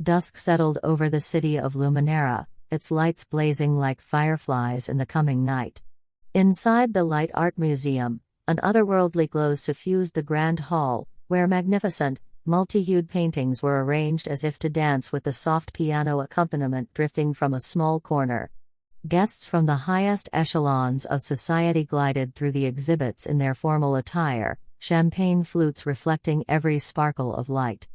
Dusk settled over the city of Luminera, its lights blazing like fireflies in the coming night. Inside the Light Art Museum, an otherworldly glow suffused the grand hall, where magnificent, multi-hued paintings were arranged as if to dance with the soft piano accompaniment drifting from a small corner. Guests from the highest echelons of society glided through the exhibits in their formal attire, champagne flutes reflecting every sparkle of light.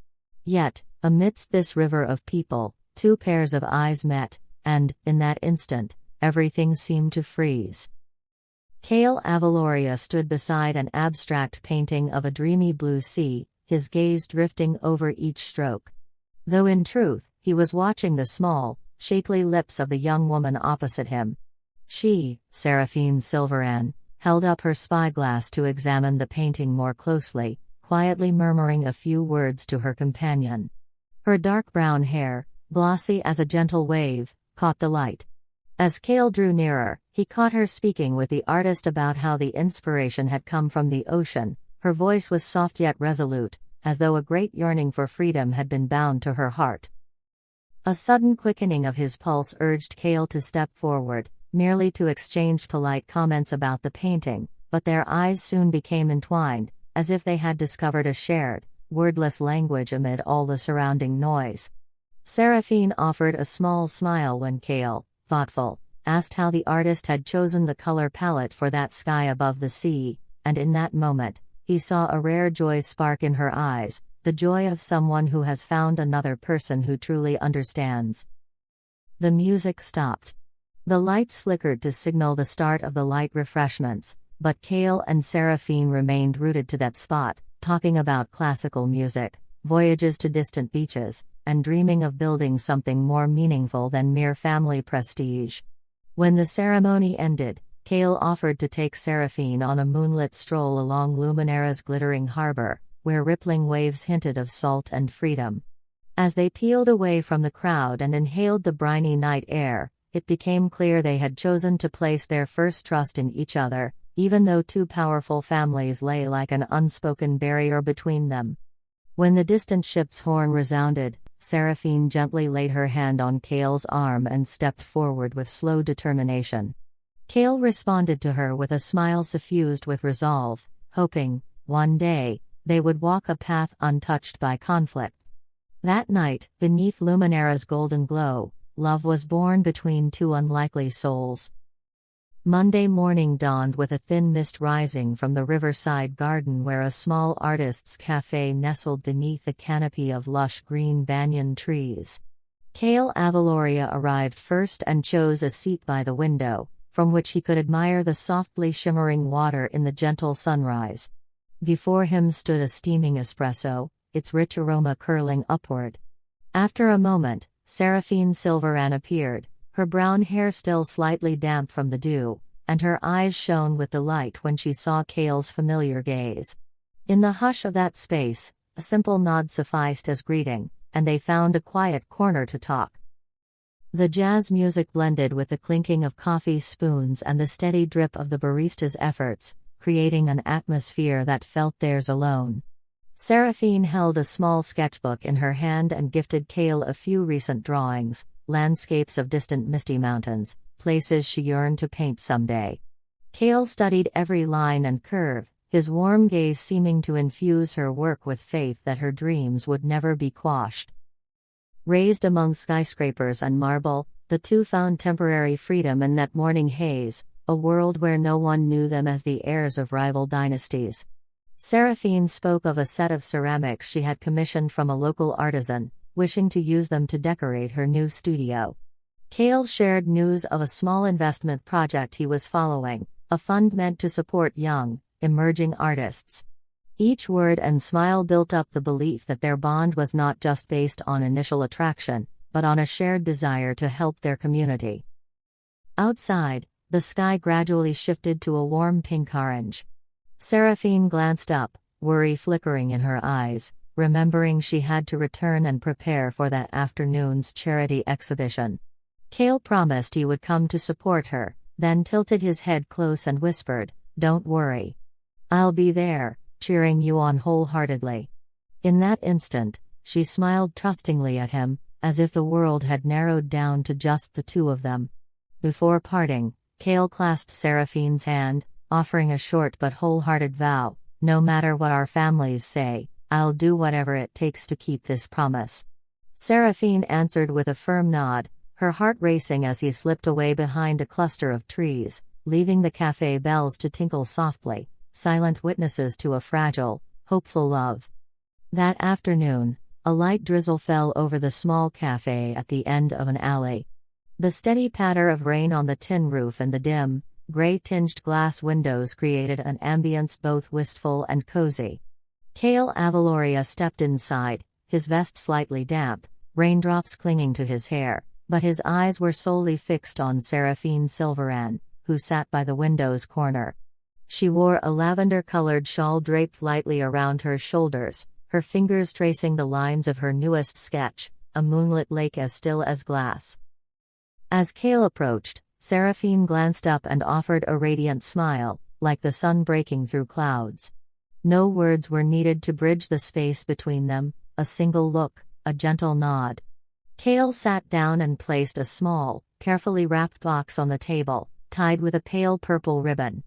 Yet, amidst this river of people, two pairs of eyes met, and, in that instant, everything seemed to freeze. Kael Aveloria stood beside an abstract painting of a dreamy blue sea, his gaze drifting over each stroke. Though in truth, he was watching the small, shapely lips of the young woman opposite him. She, Seraphine Sylvaran, held up her spyglass to examine the painting more closely, quietly murmuring a few words to her companion. Her dark brown hair, glossy as a gentle wave, caught the light. As Kael drew nearer, he caught her speaking with the artist about how the inspiration had come from the ocean. Her voice was soft yet resolute, as though a great yearning for freedom had been bound to her heart. A sudden quickening of his pulse urged Kael to step forward, merely to exchange polite comments about the painting, but their eyes soon became entwined, as if they had discovered a shared, wordless language amid all the surrounding noise. Seraphine offered a small smile when Kael, thoughtful, asked how the artist had chosen the color palette for that sky above the sea, and in that moment, he saw a rare joy spark in her eyes, the joy of someone who has found another person who truly understands. The music stopped. The lights flickered to signal the start of the light refreshments, but Kael and Seraphine remained rooted to that spot, talking about classical music, voyages to distant beaches, and dreaming of building something more meaningful than mere family prestige. When the ceremony ended, Kael offered to take Seraphine on a moonlit stroll along Luminera's glittering harbor, where rippling waves hinted of salt and freedom. As they peeled away from the crowd and inhaled the briny night air, it became clear they had chosen to place their first trust in each other, even though two powerful families lay like an unspoken barrier between them. When the distant ship's horn resounded, Seraphine gently laid her hand on Kael's arm and stepped forward with slow determination. Kael responded to her with a smile suffused with resolve, hoping, one day, they would walk a path untouched by conflict. That night, beneath Luminera's golden glow, love was born between two unlikely souls. Monday morning dawned with a thin mist rising from the riverside garden where a small artist's cafe nestled beneath a canopy of lush green banyan trees. Kael Aveloria arrived first and chose a seat by the window, from which he could admire the softly shimmering water in the gentle sunrise. Before him stood a steaming espresso, its rich aroma curling upward. After a moment, Seraphine Sylvaran appeared, her brown hair still slightly damp from the dew, and her eyes shone with delight when she saw Kael's familiar gaze. In the hush of that space, a simple nod sufficed as greeting, and they found a quiet corner to talk. The jazz music blended with the clinking of coffee spoons and the steady drip of the barista's efforts, creating an atmosphere that felt theirs alone. Seraphine held a small sketchbook in her hand and gifted Kael a few recent drawings, landscapes of distant misty mountains, places she yearned to paint someday. Kael studied every line and curve, his warm gaze seeming to infuse her work with faith that her dreams would never be quashed. Raised among skyscrapers and marble, the two found temporary freedom in that morning haze, a world where no one knew them as the heirs of rival dynasties. Seraphine spoke of a set of ceramics she had commissioned from a local artisan, wishing to use them to decorate her new studio. Kael shared news of a small investment project he was following, a fund meant to support young, emerging artists. Each word and smile built up the belief that their bond was not just based on initial attraction, but on a shared desire to help their community. Outside, the sky gradually shifted to a warm pink-orange. Seraphine glanced up, worry flickering in her eyes, remembering she had to return and prepare for that afternoon's charity exhibition. Kael promised he would come to support her, then tilted his head close and whispered, "Don't worry. I'll be there, cheering you on wholeheartedly." In that instant, she smiled trustingly at him, as if the world had narrowed down to just the two of them. Before parting, Kael clasped Seraphine's hand, offering a short but wholehearted vow: "No matter what our families say, I'll do whatever it takes to keep this promise." Seraphine answered with a firm nod, her heart racing as he slipped away behind a cluster of trees, leaving the cafe bells to tinkle softly, silent witnesses to a fragile, hopeful love. That afternoon, a light drizzle fell over the small cafe at the end of an alley. The steady patter of rain on the tin roof and the dim, gray-tinged glass windows created an ambience both wistful and cozy. Kael Aveloria stepped inside, his vest slightly damp, raindrops clinging to his hair, but his eyes were solely fixed on Seraphine Sylvaran, who sat by the window's corner. She wore a lavender-colored shawl draped lightly around her shoulders, her fingers tracing the lines of her newest sketch, a moonlit lake as still as glass. As Kael approached, Seraphine glanced up and offered a radiant smile, like the sun breaking through clouds. No words were needed to bridge the space between them, a single look, a gentle nod. Kael sat down and placed a small, carefully wrapped box on the table, tied with a pale purple ribbon.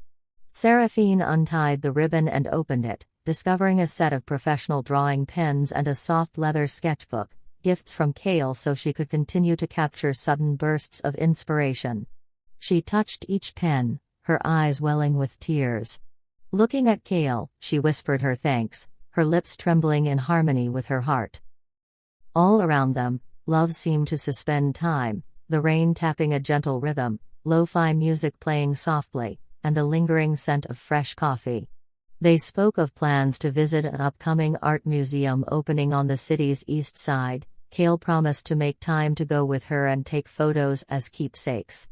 Seraphine untied the ribbon and opened it, discovering a set of professional drawing pens and a soft leather sketchbook, gifts from Kael so she could continue to capture sudden bursts of inspiration. She touched each pen, her eyes welling with tears. Looking at Kael, she whispered her thanks, her lips trembling in harmony with her heart. All around them, love seemed to suspend time, the rain tapping a gentle rhythm, lo-fi music playing softly, and the lingering scent of fresh coffee. They spoke of plans to visit an upcoming art museum opening on the city's east side. Kael promised to make time to go with her and take photos as keepsakes.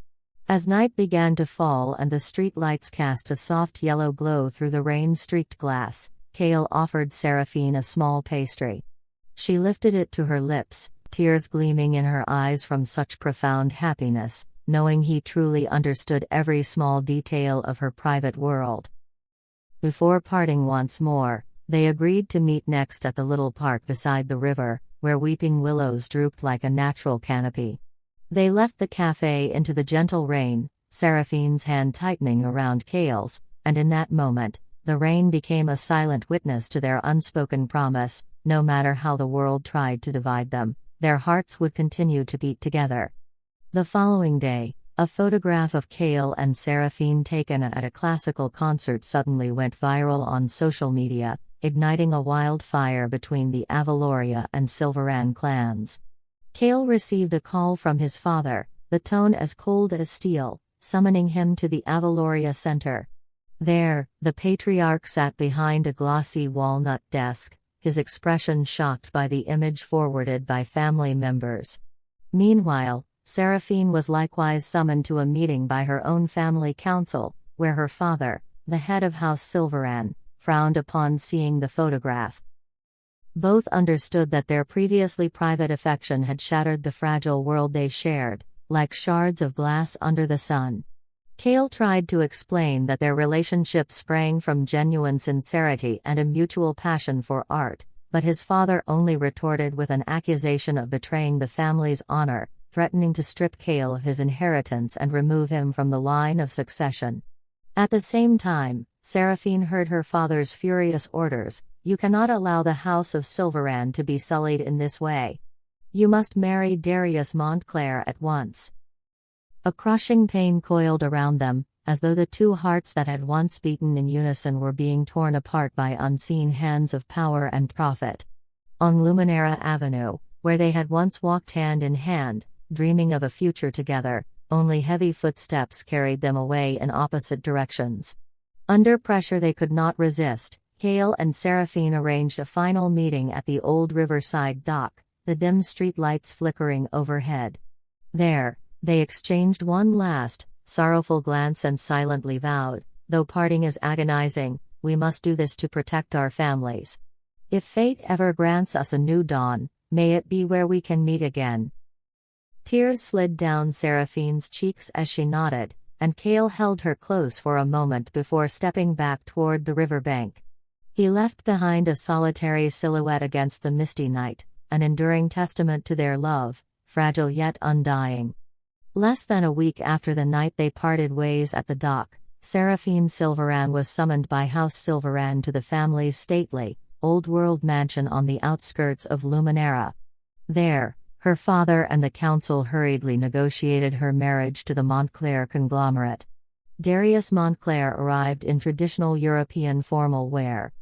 As night began to fall and the street lights cast a soft yellow glow through the rain-streaked glass, Kael offered Seraphine a small pastry. She lifted it to her lips, tears gleaming in her eyes from such profound happiness, knowing he truly understood every small detail of her private world. Before parting once more, they agreed to meet next at the little park beside the river, where weeping willows drooped like a natural canopy. They left the cafe into the gentle rain, Seraphine's hand tightening around Kael's, and in that moment, the rain became a silent witness to their unspoken promise: no matter how the world tried to divide them, their hearts would continue to beat together. The following day, a photograph of Kael and Seraphine taken at a classical concert suddenly went viral on social media, igniting a wildfire between the Aveloria and Sylvaran clans. Kael received a call from his father, the tone as cold as steel, summoning him to the Aveloria Center. There, the patriarch sat behind a glossy walnut desk, his expression shocked by the image forwarded by family members. Meanwhile, Seraphine was likewise summoned to a meeting by her own family council, where her father, the head of House Sylvaran, frowned upon seeing the photograph. Both understood that their previously private affection had shattered the fragile world they shared, like shards of glass under the sun. Kael tried to explain that their relationship sprang from genuine sincerity and a mutual passion for art, but his father only retorted with an accusation of betraying the family's honor, threatening to strip Kael of his inheritance and remove him from the line of succession. At the same time, Seraphine heard her father's furious orders: "You cannot allow the House of Sylvaran to be sullied in this way. You must marry Darius Montclair at once." A crushing pain coiled around them, as though the two hearts that had once beaten in unison were being torn apart by unseen hands of power and profit. On Luminera Avenue, where they had once walked hand in hand, dreaming of a future together, only heavy footsteps carried them away in opposite directions. Under pressure they could not resist, Kael and Seraphine arranged a final meeting at the old riverside dock, the dim street lights flickering overhead. There, they exchanged one last, sorrowful glance and silently vowed, "Though parting is agonizing, we must do this to protect our families. If fate ever grants us a new dawn, may it be where we can meet again." Tears slid down Seraphine's cheeks as she nodded, and Kael held her close for a moment before stepping back toward the riverbank. He left behind a solitary silhouette against the misty night, an enduring testament to their love, fragile yet undying. Less than a week after the night they parted ways at the dock, Seraphine Sylvaran was summoned by House Sylvaran to the family's stately, old-world mansion on the outskirts of Luminera. There, her father and the council hurriedly negotiated her marriage to the Montclair conglomerate. Darius Montclair arrived in traditional European formal wear.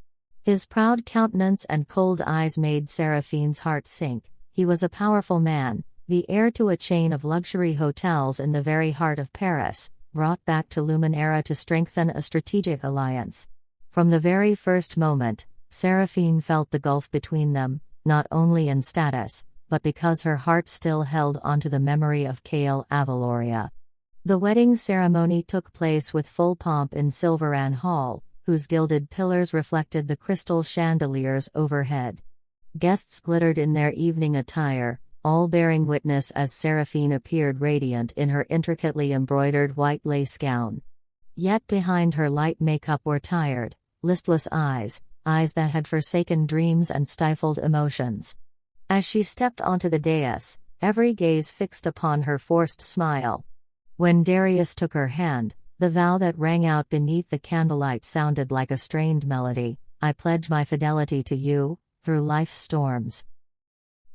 His proud countenance and cold eyes made Seraphine's heart sink. He was a powerful man, the heir to a chain of luxury hotels in the very heart of Paris, brought back to Luminera to strengthen a strategic alliance. From the very first moment, Seraphine felt the gulf between them, not only in status, but because her heart still held onto the memory of Kael Aveloria. The wedding ceremony took place with full pomp in Sylvaran Hall, whose gilded pillars reflected the crystal chandeliers overhead. Guests glittered in their evening attire, all bearing witness as Seraphine appeared radiant in her intricately embroidered white lace gown. Yet behind her light makeup were tired, listless eyes that had forsaken dreams and stifled emotions. As she stepped onto the dais, every gaze fixed upon her forced smile. When Darius took her hand, the vow that rang out beneath the candlelight sounded like a strained melody. I pledge my fidelity to you, through life's storms.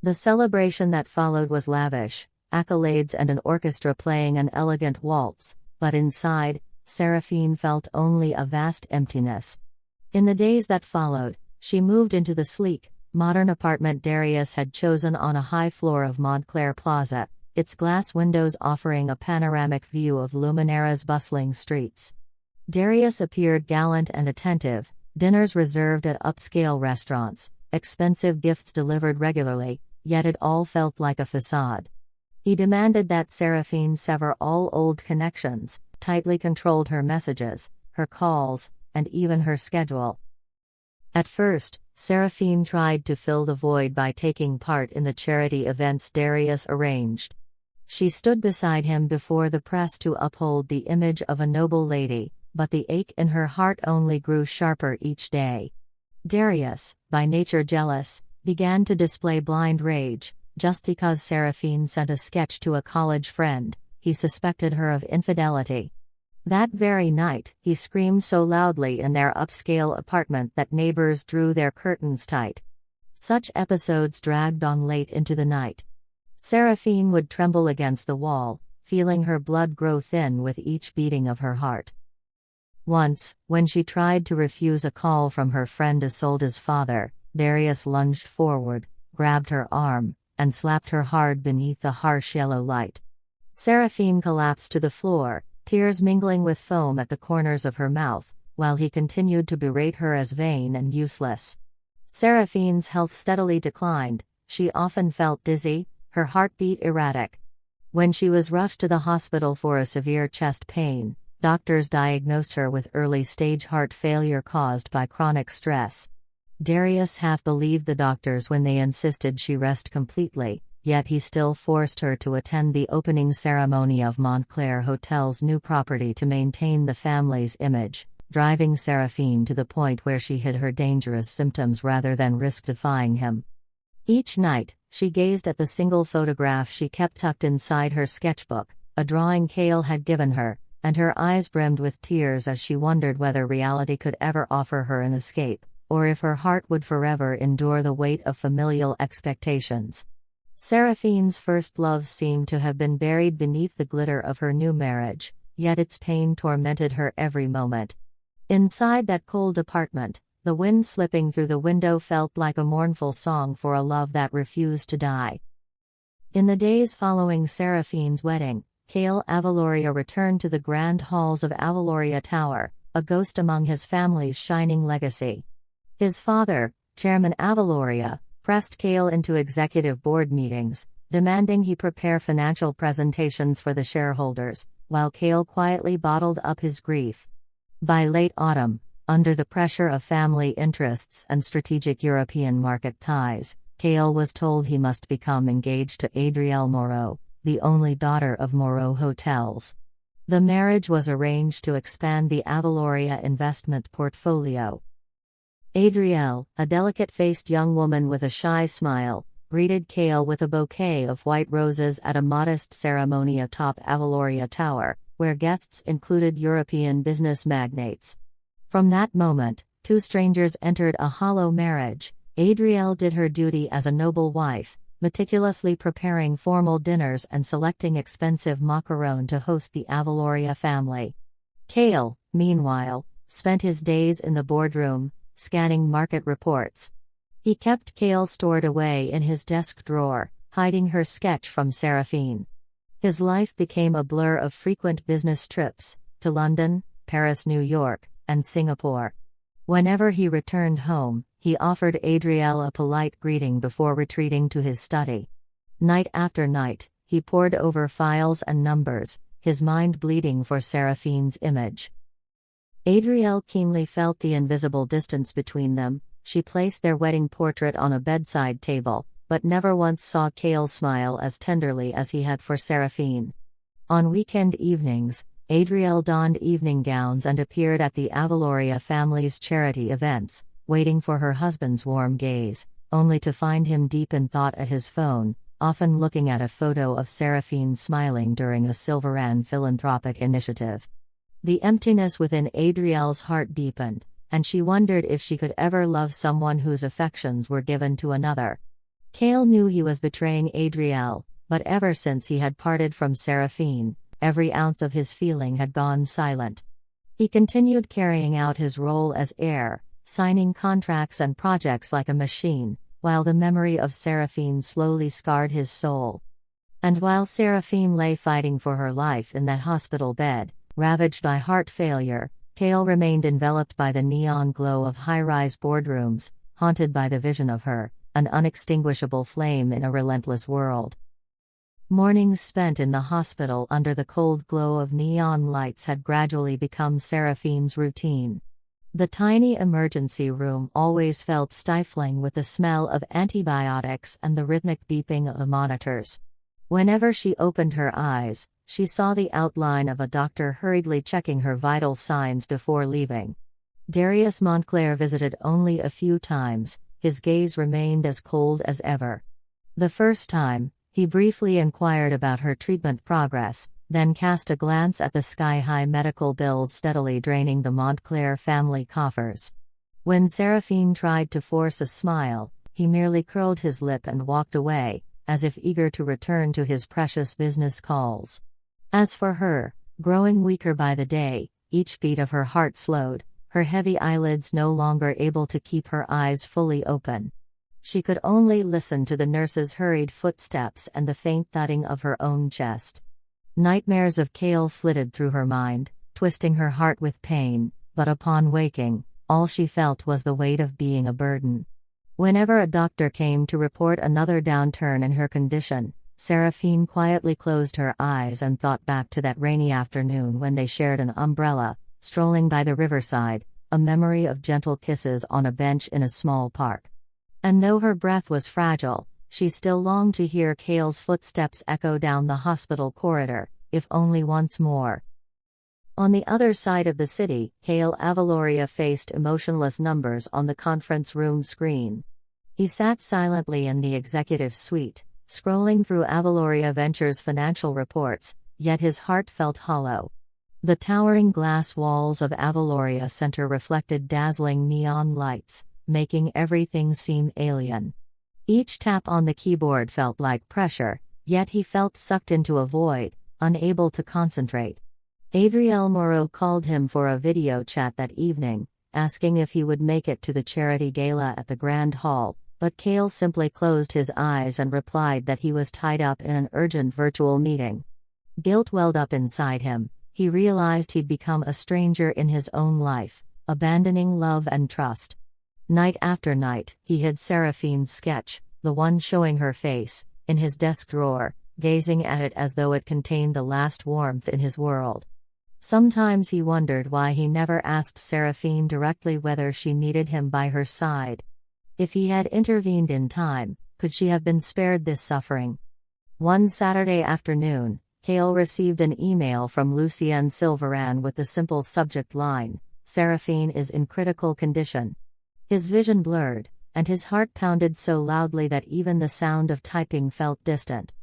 The celebration that followed was lavish, accolades and an orchestra playing an elegant waltz, but inside, Seraphine felt only a vast emptiness. In the days that followed, she moved into the sleek, modern apartment Darius had chosen on a high floor of Montclair Plaza, its glass windows offering a panoramic view of Luminera's bustling streets. Darius appeared gallant and attentive, dinners reserved at upscale restaurants, expensive gifts delivered regularly, yet it all felt like a facade. He demanded that Seraphine sever all old connections, tightly controlled her messages, her calls, and even her schedule. At first, Seraphine tried to fill the void by taking part in the charity events Darius arranged. She stood beside him before the press to uphold the image of a noble lady, but the ache in her heart only grew sharper each day. Darius, by nature jealous, began to display blind rage. Just because Seraphine sent a sketch to a college friend, he suspected her of infidelity. That very night, he screamed so loudly in their upscale apartment that neighbors drew their curtains tight. Such episodes dragged on late into the night. Seraphine would tremble against the wall, feeling her blood grow thin with each beating of her heart. Once, when she tried to refuse a call from her friend Isolde's father, Darius lunged forward, grabbed her arm, and slapped her hard beneath the harsh yellow light. Seraphine collapsed to the floor, tears mingling with foam at the corners of her mouth, while he continued to berate her as vain and useless. Seraphine's health steadily declined. She often felt dizzy, her heartbeat erratic. When she was rushed to the hospital for a severe chest pain, doctors diagnosed her with early-stage heart failure caused by chronic stress. Darius half believed the doctors when they insisted she rest completely, yet he still forced her to attend the opening ceremony of Montclair Hotel's new property to maintain the family's image, driving Seraphine to the point where she hid her dangerous symptoms rather than risk defying him. Each night, she gazed at the single photograph she kept tucked inside her sketchbook, a drawing Kael had given her, and her eyes brimmed with tears as she wondered whether reality could ever offer her an escape, or if her heart would forever endure the weight of familial expectations. Seraphine's first love seemed to have been buried beneath the glitter of her new marriage, yet its pain tormented her every moment. Inside that cold apartment, the wind slipping through the window felt like a mournful song for a love that refused to die. In the days following Seraphine's wedding, Kael Aveloria returned to the grand halls of Aveloria Tower, a ghost among his family's shining legacy. His father, Chairman Aveloria, pressed Kael into executive board meetings, demanding he prepare financial presentations for the shareholders, while Kael quietly bottled up his grief. By late autumn, under the pressure of family interests and strategic European market ties, Kael was told he must become engaged to Adrielle Moreau, the only daughter of Moreau Hotels. The marriage was arranged to expand the Aveloria investment portfolio. Adrielle, a delicate-faced young woman with a shy smile, greeted Kael with a bouquet of white roses at a modest ceremony atop Aveloria Tower, where guests included European business magnates. From that moment, two strangers entered a hollow marriage. Adrielle did her duty as a noble wife, meticulously preparing formal dinners and selecting expensive macaron to host the Aveloria family. Kael, meanwhile, spent his days in the boardroom, scanning market reports. He kept Kael stored away in his desk drawer, hiding her sketch from Seraphine. His life became a blur of frequent business trips to London, Paris, New York, and Singapore. Whenever he returned home, he offered Adrielle a polite greeting before retreating to his study. Night after night, he pored over files and numbers, his mind bleeding for Seraphine's image. Adrielle keenly felt the invisible distance between them. She placed their wedding portrait on a bedside table, but never once saw Kael smile as tenderly as he had for Seraphine. On weekend evenings, Adrielle donned evening gowns and appeared at the Aveloria family's charity events, waiting for her husband's warm gaze, only to find him deep in thought at his phone, often looking at a photo of Seraphine smiling during a Sylvaran philanthropic initiative. The emptiness within Adrielle's heart deepened, and she wondered if she could ever love someone whose affections were given to another. Kael knew he was betraying Adrielle, but ever since he had parted from Seraphine, every ounce of his feeling had gone silent. He continued carrying out his role as heir, signing contracts and projects like a machine, while the memory of Seraphine slowly scarred his soul. And while Seraphine lay fighting for her life in that hospital bed, ravaged by heart failure, Kael remained enveloped by the neon glow of high-rise boardrooms, haunted by the vision of her, an unextinguishable flame in a relentless world. Mornings spent in the hospital under the cold glow of neon lights had gradually become Seraphine's routine. The tiny emergency room always felt stifling with the smell of antibiotics and the rhythmic beeping of the monitors. Whenever she opened her eyes, she saw the outline of a doctor hurriedly checking her vital signs before leaving. Darius Montclair visited only a few times, his gaze remained as cold as ever. The first time, he briefly inquired about her treatment progress, then cast a glance at the sky-high medical bills steadily draining the Montclair family coffers. When Seraphine tried to force a smile, he merely curled his lip and walked away, as if eager to return to his precious business calls. As for her, growing weaker by the day, each beat of her heart slowed, her heavy eyelids no longer able to keep her eyes fully open. She could only listen to the nurse's hurried footsteps and the faint thudding of her own chest. Nightmares of Kael flitted through her mind, twisting her heart with pain, but upon waking, all she felt was the weight of being a burden. Whenever a doctor came to report another downturn in her condition, Seraphine quietly closed her eyes and thought back to that rainy afternoon when they shared an umbrella, strolling by the riverside, a memory of gentle kisses on a bench in a small park. And though her breath was fragile, she still longed to hear Kael's footsteps echo down the hospital corridor, if only once more. On the other side of the city, Kael Aveloria faced emotionless numbers on the conference room screen. He sat silently in the executive suite, scrolling through Aveloria Ventures' financial reports, yet his heart felt hollow. The towering glass walls of Aveloria Center reflected dazzling neon lights, making everything seem alien. Each tap on the keyboard felt like pressure, yet he felt sucked into a void, unable to concentrate. Adrielle Moreau called him for a video chat that evening, asking if he would make it to the charity gala at the Grand Hall, but Kael simply closed his eyes and replied that he was tied up in an urgent virtual meeting. Guilt welled up inside him. He realized he'd become a stranger in his own life, abandoning love and trust. Night after night, he hid Seraphine's sketch, the one showing her face, in his desk drawer, gazing at it as though it contained the last warmth in his world. Sometimes he wondered why he never asked Seraphine directly whether she needed him by her side. If he had intervened in time, could she have been spared this suffering? One Saturday afternoon, Kael received an email from Lucien Sylvaran with the simple subject line, "Seraphine is in critical condition." His vision blurred, and his heart pounded so loudly that even the sound of typing felt distant.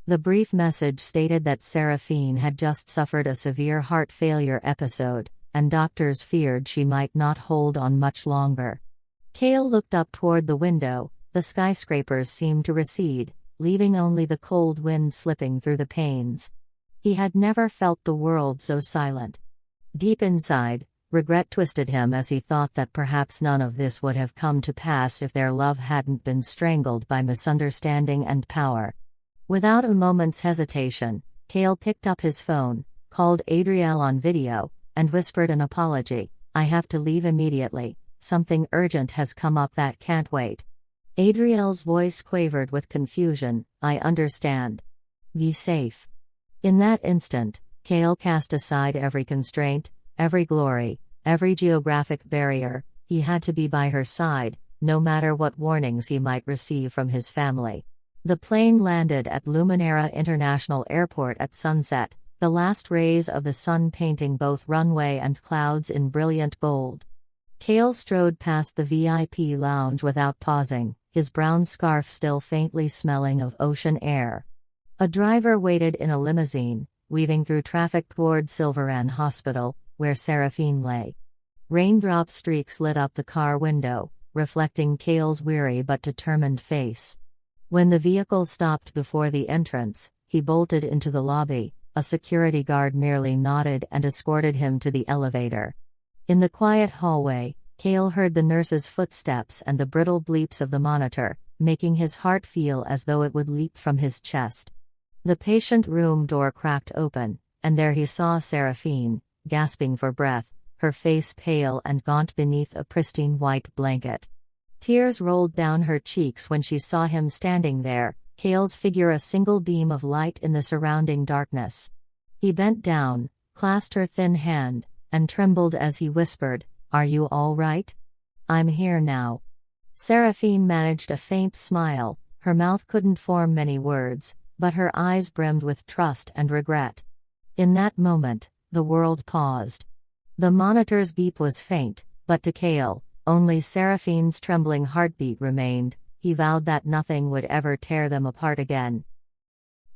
The brief message stated that Seraphine had just suffered a severe heart failure episode, and doctors feared she might not hold on much longer. Kael looked up toward the window. The skyscrapers seemed to recede, leaving only the cold wind slipping through the panes. He had never felt the world so silent. Deep inside, regret twisted him as he thought that perhaps none of this would have come to pass if their love hadn't been strangled by misunderstanding and power. Without a moment's hesitation, Kael picked up his phone, called Adriel on video, and whispered an apology. "I have to leave immediately. Something urgent has come up that can't wait." Adriel's voice quavered with confusion. "I understand. Be safe." In that instant, Kael cast aside every constraint, every glory, every geographic barrier. He had to be by her side, no matter what warnings he might receive from his family. The plane landed at Luminera International Airport at sunset, the last rays of the sun painting both runway and clouds in brilliant gold. Kael strode past the VIP lounge without pausing, his brown scarf still faintly smelling of ocean air. A driver waited in a limousine, weaving through traffic toward Sylvaran Hospital, where Seraphine lay. Raindrop streaks lit up the car window, reflecting Kael's weary but determined face. When the vehicle stopped before the entrance, he bolted into the lobby. A security guard merely nodded and escorted him to the elevator. In the quiet hallway, Kael heard the nurse's footsteps and the brittle bleeps of the monitor, making his heart feel as though it would leap from his chest. The patient room door cracked open, and there he saw Seraphine, gasping for breath, her face pale and gaunt beneath a pristine white blanket. Tears rolled down her cheeks when she saw him standing there, Kael's figure a single beam of light in the surrounding darkness. He bent down, clasped her thin hand, and trembled as he whispered, "Are you all right? I'm here now." Seraphine managed a faint smile. Her mouth couldn't form many words, but her eyes brimmed with trust and regret. In that moment, the world paused. The monitor's beep was faint, but to Kael, only Seraphine's trembling heartbeat remained. He vowed that nothing would ever tear them apart again.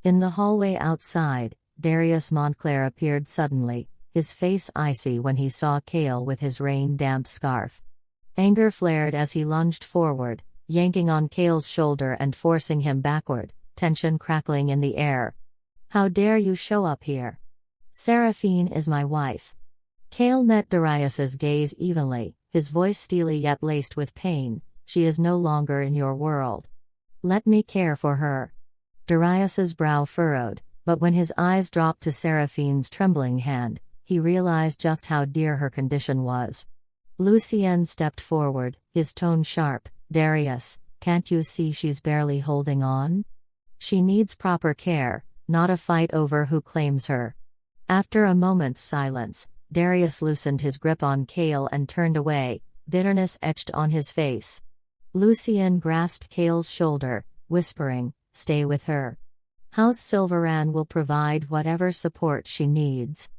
In the hallway outside, Darius Montclair appeared suddenly, his face icy when he saw Kael with his rain-damp scarf. Anger flared as he lunged forward, yanking on Kael's shoulder and forcing him backward, tension crackling in the air. "How dare you show up here? Seraphine is my wife." Kael met Darius's gaze evenly, his voice steely yet laced with pain. "She is no longer in your world. Let me care for her." Darius's brow furrowed, but when his eyes dropped to Seraphine's trembling hand, he realized just how dear her condition was. Lucien stepped forward, his tone sharp. "Darius, can't you see she's barely holding on? She needs proper care, not a fight over who claims her." After a moment's silence, Darius loosened his grip on Kael and turned away, bitterness etched on his face. Lucien grasped Kael's shoulder, whispering, "Stay with her. House Sylvaran will provide whatever support she needs."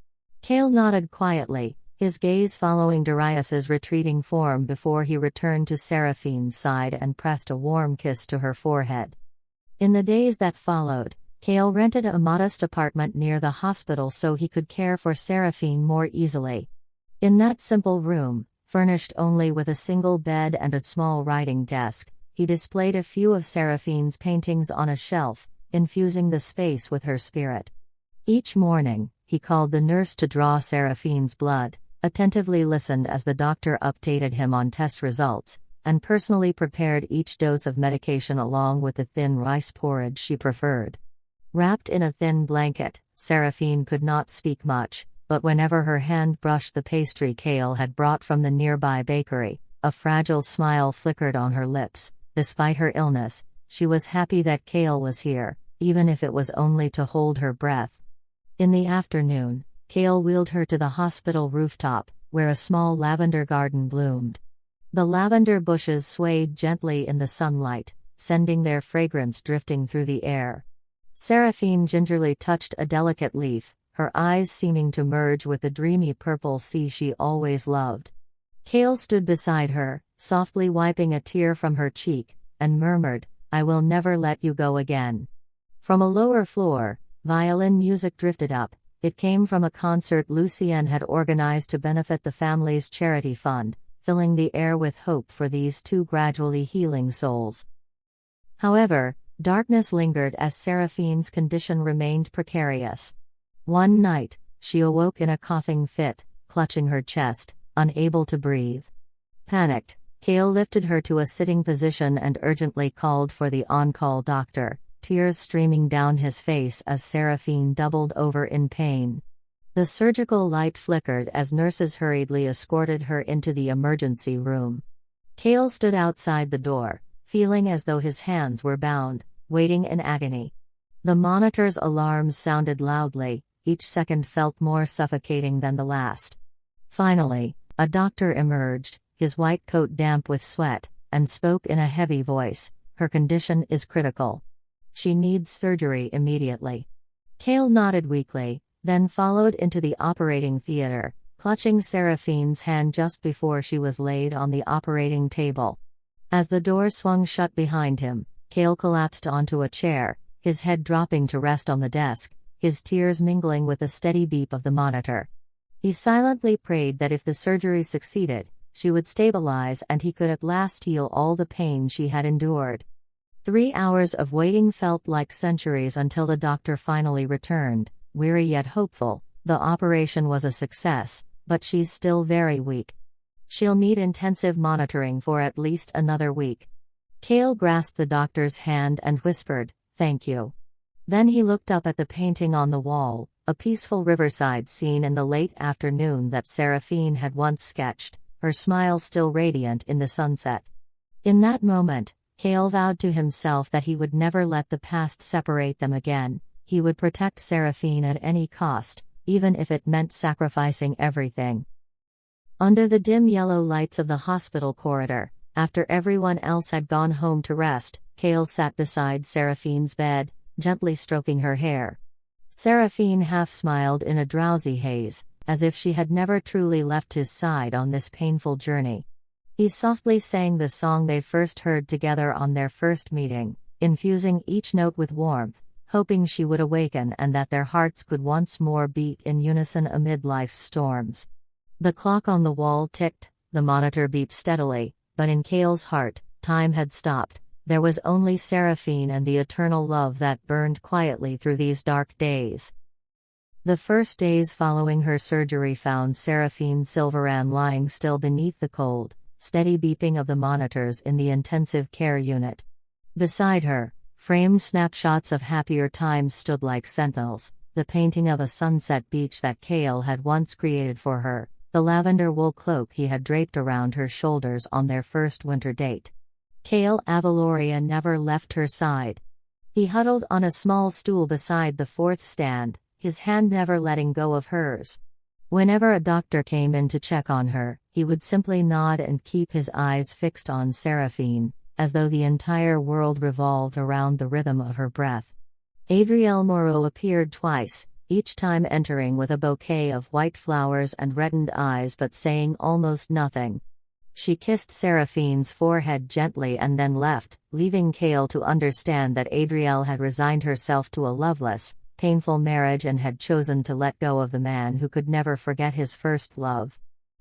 Kael nodded quietly, his gaze following Darius's retreating form before he returned to Seraphine's side and pressed a warm kiss to her forehead. In the days that followed, Kael rented a modest apartment near the hospital so he could care for Seraphine more easily. In that simple room, furnished only with a single bed and a small writing desk, he displayed a few of Seraphine's paintings on a shelf, infusing the space with her spirit. Each morning, he called the nurse to draw Seraphine's blood, attentively listened as the doctor updated him on test results, and personally prepared each dose of medication along with the thin rice porridge she preferred. Wrapped in a thin blanket, Seraphine could not speak much, but whenever her hand brushed the pastry Kael had brought from the nearby bakery, a fragile smile flickered on her lips. Despite her illness, she was happy that Kael was here, even if it was only to hold her breath. In the afternoon, Kael wheeled her to the hospital rooftop, where a small lavender garden bloomed. The lavender bushes swayed gently in the sunlight, sending their fragrance drifting through the air. Seraphine gingerly touched a delicate leaf, her eyes seeming to merge with the dreamy purple sea she always loved. Kael stood beside her, softly wiping a tear from her cheek, and murmured, "I will never let you go again." From a lower floor, violin music drifted up. It came from a concert Lucien had organized to benefit the family's charity fund, filling the air with hope for these two gradually healing souls. However, darkness lingered as Seraphine's condition remained precarious. One night, she awoke in a coughing fit, clutching her chest, unable to breathe. Panicked, Kael lifted her to a sitting position and urgently called for the on-call doctor, tears streaming down his face as Seraphine doubled over in pain. The surgical light flickered as nurses hurriedly escorted her into the emergency room. Kael stood outside the door, feeling as though his hands were bound, waiting in agony. The monitor's alarms sounded loudly, each second felt more suffocating than the last. Finally, a doctor emerged, his white coat damp with sweat, and spoke in a heavy voice, "Her condition is critical. She needs surgery immediately." Kael nodded weakly, then followed into the operating theater, clutching Seraphine's hand just before she was laid on the operating table. As the door swung shut behind him, Kael collapsed onto a chair, his head dropping to rest on the desk, his tears mingling with the steady beep of the monitor. He silently prayed that if the surgery succeeded, she would stabilize and he could at last heal all the pain she had endured. 3 hours of waiting felt like centuries until the doctor finally returned, weary yet hopeful. The operation was a success, but she's still very weak. She'll need intensive monitoring for at least another week. Kael grasped the doctor's hand and whispered, "Thank you." Then he looked up at the painting on the wall, a peaceful riverside scene in the late afternoon that Seraphine had once sketched, her smile still radiant in the sunset. In that moment, Kael vowed to himself that he would never let the past separate them again. He would protect Seraphine at any cost, even if it meant sacrificing everything. Under the dim yellow lights of the hospital corridor, after everyone else had gone home to rest, Kael sat beside Seraphine's bed, gently stroking her hair. Seraphine half smiled in a drowsy haze, as if she had never truly left his side on this painful journey. He softly sang the song they first heard together on their first meeting, infusing each note with warmth, hoping she would awaken and that their hearts could once more beat in unison amid life's storms. The clock on the wall ticked, the monitor beeped steadily, but in Kael's heart, time had stopped. There was only Seraphine and the eternal love that burned quietly through these dark days. The first days following her surgery found Seraphine Sylvaran lying still beneath the cold, steady beeping of the monitors in the intensive care unit. Beside her, framed snapshots of happier times stood like sentinels, the painting of a sunset beach that Kael had once created for her, the lavender wool cloak he had draped around her shoulders on their first winter date. Kael Aveloria never left her side. He huddled on a small stool beside the fourth stand, his hand never letting go of hers. Whenever a doctor came in to check on her, he would simply nod and keep his eyes fixed on Seraphine, as though the entire world revolved around the rhythm of her breath. Adriel Moreau appeared twice, each time entering with a bouquet of white flowers and reddened eyes but saying almost nothing. She kissed Seraphine's forehead gently and then left, leaving Kael to understand that Adriel had resigned herself to a loveless, painful marriage and had chosen to let go of the man who could never forget his first love.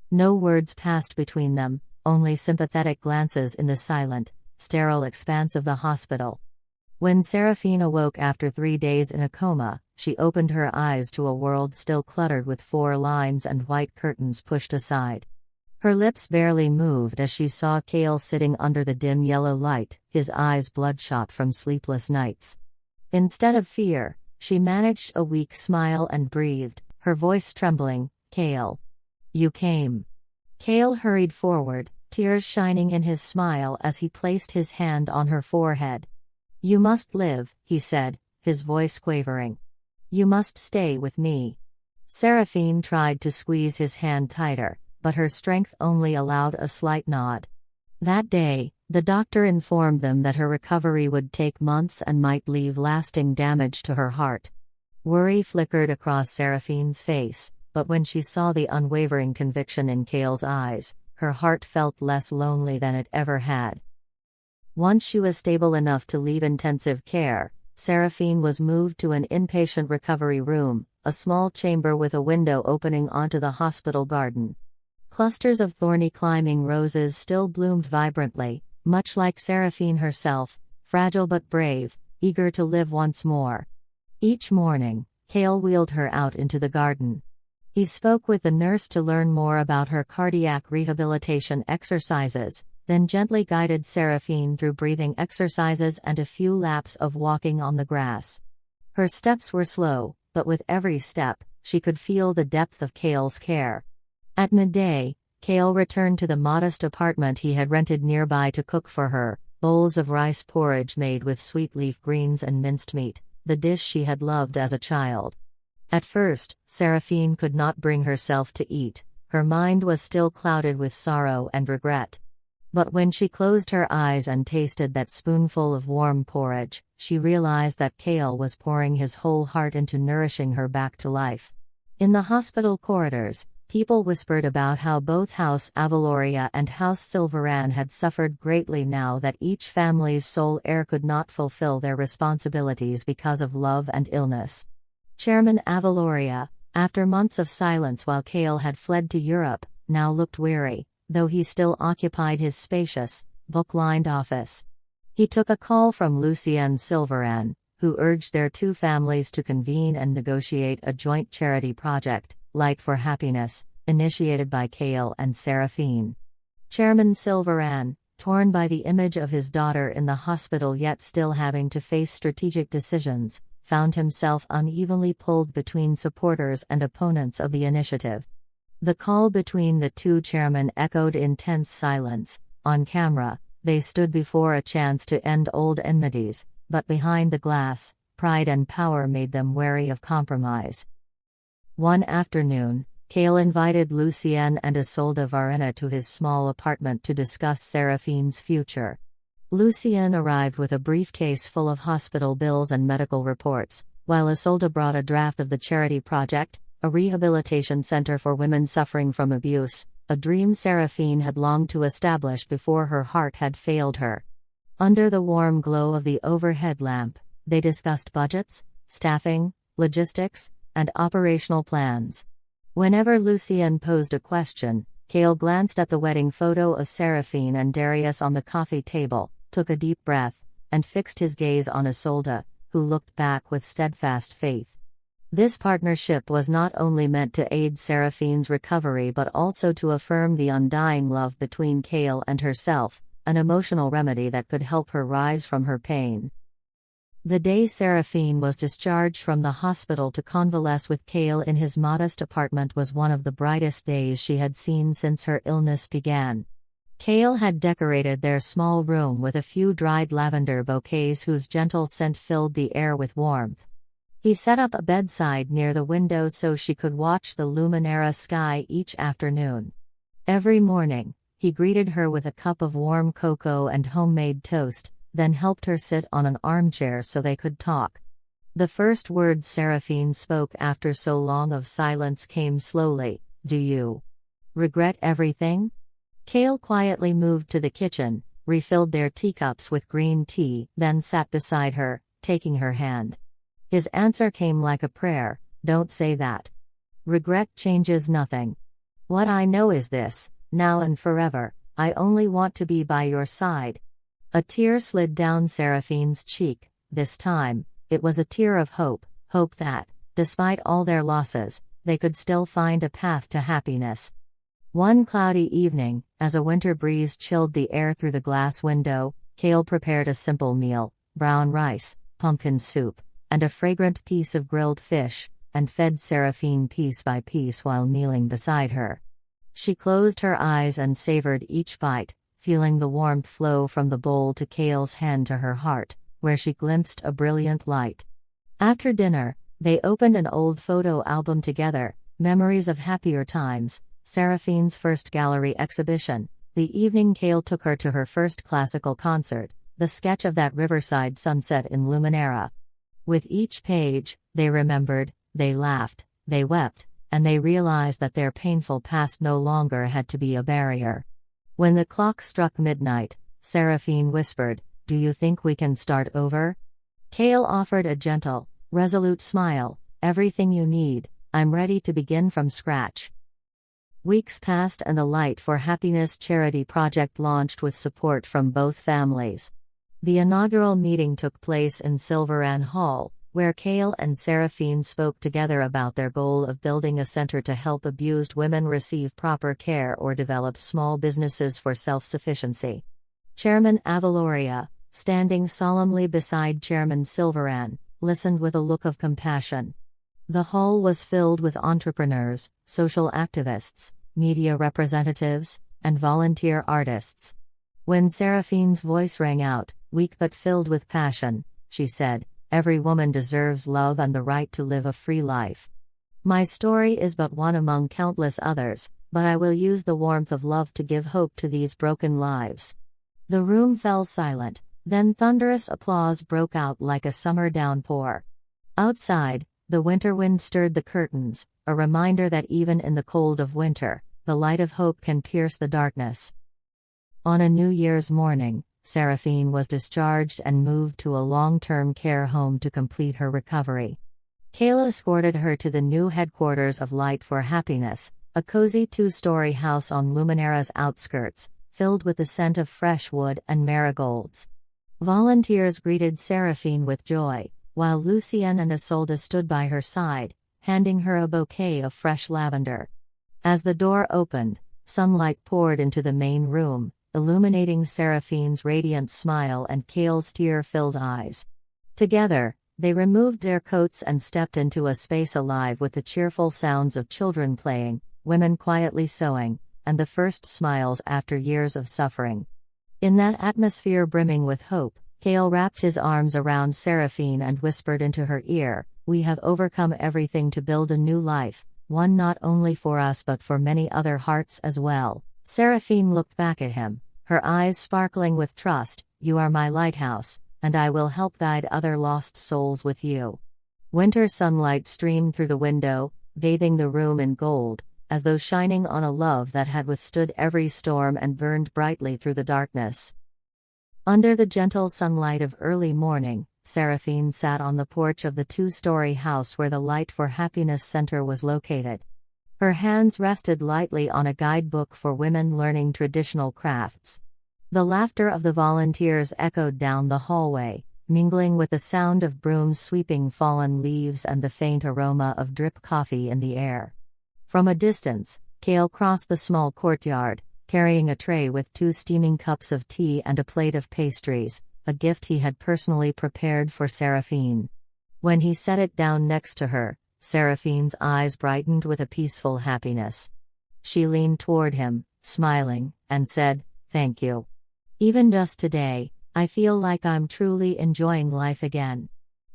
No words passed between them, only sympathetic glances in the silent, sterile expanse of the hospital. When Seraphine awoke after 3 days in a coma, she opened her eyes to a world still cluttered with 4 lines and white curtains pushed aside. Her lips barely moved as she saw Kael sitting under the dim yellow light, his eyes bloodshot from sleepless nights. Instead of fear, she managed a weak smile and breathed, her voice trembling, "Kael. You came." Kael hurried forward, tears shining in his smile as he placed his hand on her forehead. "You must live," he said, his voice quavering. "You must stay with me." Seraphine tried to squeeze his hand tighter, but her strength only allowed a slight nod. That day, the doctor informed them that her recovery would take months and might leave lasting damage to her heart. Worry flickered across Seraphine's face, but when she saw the unwavering conviction in Kael's eyes, her heart felt less lonely than it ever had. Once she was stable enough to leave intensive care, Seraphine was moved to an inpatient recovery room, a small chamber with a window opening onto the hospital garden. Clusters of thorny climbing roses still bloomed vibrantly, much like Seraphine herself, fragile but brave, eager to live once more. Each morning, Kael wheeled her out into the garden. He spoke with the nurse to learn more about her cardiac rehabilitation exercises, then gently guided Seraphine through breathing exercises and a few laps of walking on the grass. Her steps were slow, but with every step, she could feel the depth of Kael's care. At midday, Kael returned to the modest apartment he had rented nearby to cook for her, bowls of rice porridge made with sweet leaf greens and minced meat, the dish she had loved as a child. At first, Seraphine could not bring herself to eat, her mind was still clouded with sorrow and regret. But when she closed her eyes and tasted that spoonful of warm porridge, she realized that Kael was pouring his whole heart into nourishing her back to life. In the hospital corridors, people whispered about how both House Aveloria and House Sylvaran had suffered greatly now that each family's sole heir could not fulfill their responsibilities because of love and illness. Chairman Aveloria, after months of silence while Kael had fled to Europe, now looked weary, though he still occupied his spacious, book-lined office. He took a call from Lucien Sylvaran, who urged their two families to convene and negotiate a joint charity project, Light for Happiness, initiated by Kael and Seraphine. Chairman Sylvaran, torn by the image of his daughter in the hospital yet still having to face strategic decisions, found himself unevenly pulled between supporters and opponents of the initiative. The call between the two chairmen echoed in tense silence. On camera, they stood before a chance to end old enmities, but behind the glass, pride and power made them wary of compromise. One afternoon, Kael invited Lucien and Isolde Varena to his small apartment to discuss Seraphine's future. Lucien arrived with a briefcase full of hospital bills and medical reports, while Isolde brought a draft of the charity project, a rehabilitation center for women suffering from abuse, a dream Seraphine had longed to establish before her heart had failed her. Under the warm glow of the overhead lamp, they discussed budgets, staffing, logistics, and operational plans. Whenever Lucien posed a question, Kael glanced at the wedding photo of Seraphine and Darius on the coffee table, took a deep breath, and fixed his gaze on Isolde, who looked back with steadfast faith. This partnership was not only meant to aid Seraphine's recovery but also to affirm the undying love between Kael and herself, an emotional remedy that could help her rise from her pain. The day Seraphine was discharged from the hospital to convalesce with Kael in his modest apartment was one of the brightest days she had seen since her illness began. Kael had decorated their small room with a few dried lavender bouquets whose gentle scent filled the air with warmth. He set up a bedside near the window so she could watch the Luminera sky each afternoon. Every morning, he greeted her with a cup of warm cocoa and homemade toast, then helped her sit on an armchair so they could talk. The first words Seraphine spoke after so long of silence came slowly. "Do you regret everything?" Kael quietly moved to the kitchen, refilled their teacups with green tea, then sat beside her, taking her hand. His answer came like a prayer: "Don't say that. Regret changes nothing. What I know is this: now and forever, I only want to be by your side." A tear slid down Seraphine's cheek. This time, it was a tear of hope that, despite all their losses, they could still find a path to happiness. One cloudy evening, as a winter breeze chilled the air through the glass window, Kael prepared a simple meal: brown rice, pumpkin soup, and a fragrant piece of grilled fish, and fed Seraphine piece by piece while kneeling beside her. She closed her eyes and savored each bite, feeling the warmth flow from the bowl to Kael's hand to her heart, where she glimpsed a brilliant light. After dinner, they opened an old photo album together, memories of happier times, Seraphine's first gallery exhibition, the evening Kael took her to her first classical concert, the sketch of that riverside sunset in Luminera. With each page, they remembered, they laughed, they wept, and they realized that their painful past no longer had to be a barrier. When the clock struck midnight, Seraphine whispered, "Do you think we can start over?" Kael offered a gentle, resolute smile, "Everything you need, I'm ready to begin from scratch." Weeks passed and the Light for Happiness charity project launched with support from both families. The inaugural meeting took place in Sylvaran Hall, where Kael and Seraphine spoke together about their goal of building a center to help abused women receive proper care or develop small businesses for self-sufficiency. Chairman Aveloria, standing solemnly beside Chairman Sylvaran, listened with a look of compassion. The hall was filled with entrepreneurs, social activists, media representatives, and volunteer artists. When Seraphine's voice rang out, weak but filled with passion, she said, "Every woman deserves love and the right to live a free life. My story is but one among countless others, but I will use the warmth of love to give hope to these broken lives." The room fell silent, then thunderous applause broke out like a summer downpour. Outside, the winter wind stirred the curtains, a reminder that even in the cold of winter, the light of hope can pierce the darkness. On a New Year's morning, Seraphine was discharged and moved to a long-term care home to complete her recovery. Kael escorted her to the new headquarters of Light for Happiness, a cozy two-story house on Luminera's outskirts, filled with the scent of fresh wood and marigolds. Volunteers greeted Seraphine with joy, while Lucienne and Isolde stood by her side, handing her a bouquet of fresh lavender. As the door opened, sunlight poured into the main room, illuminating Seraphine's radiant smile and Kael's tear-filled eyes. Together, they removed their coats and stepped into a space alive with the cheerful sounds of children playing, women quietly sewing, and the first smiles after years of suffering. In that atmosphere brimming with hope, Kael wrapped his arms around Seraphine and whispered into her ear, "We have overcome everything to build a new life, one not only for us but for many other hearts as well." Seraphine looked back at him, her eyes sparkling with trust, "You are my lighthouse, and I will help guide other lost souls with you." Winter sunlight streamed through the window, bathing the room in gold, as though shining on a love that had withstood every storm and burned brightly through the darkness. Under the gentle sunlight of early morning, Seraphine sat on the porch of the two-story house where the Light for Happiness Center was located. Her hands rested lightly on a guidebook for women learning traditional crafts. The laughter of the volunteers echoed down the hallway, mingling with the sound of brooms sweeping fallen leaves and the faint aroma of drip coffee in the air. From a distance, Kael crossed the small courtyard, carrying a tray with 2 steaming cups of tea and a plate of pastries, a gift he had personally prepared for Seraphine. When he set it down next to her, Seraphine's eyes brightened with a peaceful happiness. She leaned toward him, smiling, and said, "Thank you. Even just today, I feel like I'm truly enjoying life again."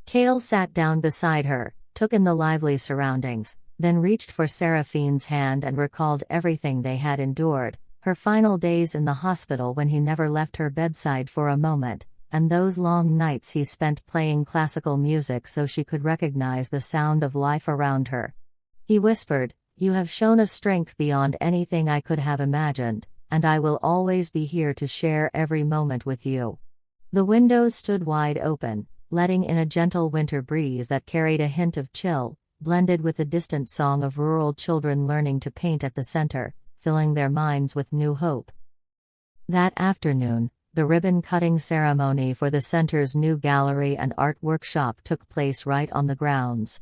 Kael sat down beside her, took in the lively surroundings, then reached for Seraphine's hand and recalled everything they had endured, her final days in the hospital when he never left her bedside for a moment, and those long nights he spent playing classical music so she could recognize the sound of life around her. He whispered, "You have shown a strength beyond anything I could have imagined, and I will always be here to share every moment with you." The windows stood wide open, letting in a gentle winter breeze that carried a hint of chill, blended with the distant song of rural children learning to paint at the center, filling their minds with new hope. That afternoon, the ribbon-cutting ceremony for the center's new gallery and art workshop took place right on the grounds.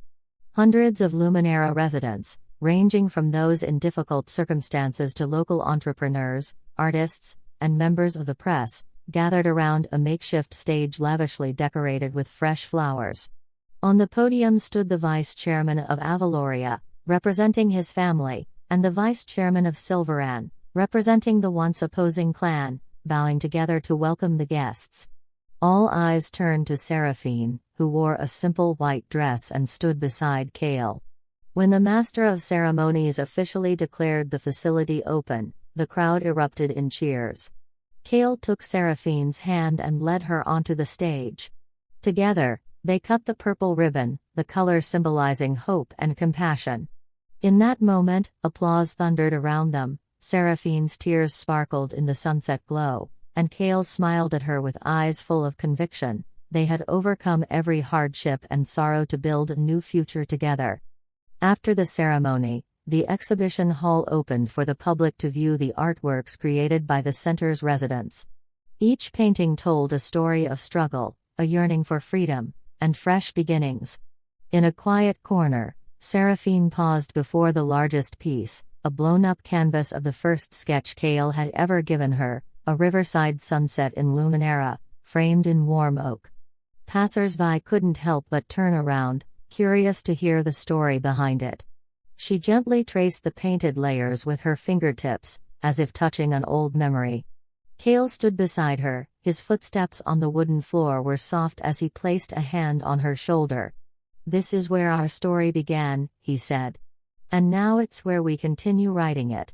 Hundreds of Luminera residents, ranging from those in difficult circumstances to local entrepreneurs, artists, and members of the press, gathered around a makeshift stage lavishly decorated with fresh flowers. On the podium stood the vice chairman of Aveloria, representing his family, and the vice chairman of Sylvaran, representing the once opposing clan, bowing together to welcome the guests. All eyes turned to Seraphine, who wore a simple white dress and stood beside Kael. When the master of ceremonies officially declared the facility open, the crowd erupted in cheers. Kael took Seraphine's hand and led her onto the stage. Together, they cut the purple ribbon, the color symbolizing hope and compassion. In that moment, applause thundered around them, Seraphine's tears sparkled in the sunset glow, and Kael smiled at her with eyes full of conviction. They had overcome every hardship and sorrow to build a new future together. After the ceremony, the exhibition hall opened for the public to view the artworks created by the center's residents. Each painting told a story of struggle, a yearning for freedom, and fresh beginnings. In a quiet corner, Seraphine paused before the largest piece, a blown-up canvas of the first sketch Kael had ever given her, a riverside sunset in Luminera, framed in warm oak. Passers-by couldn't help but turn around, curious to hear the story behind it. She gently traced the painted layers with her fingertips, as if touching an old memory. Kael stood beside her, his footsteps on the wooden floor were soft as he placed a hand on her shoulder. "This is where our story began," he said. "And now it's where we continue writing it."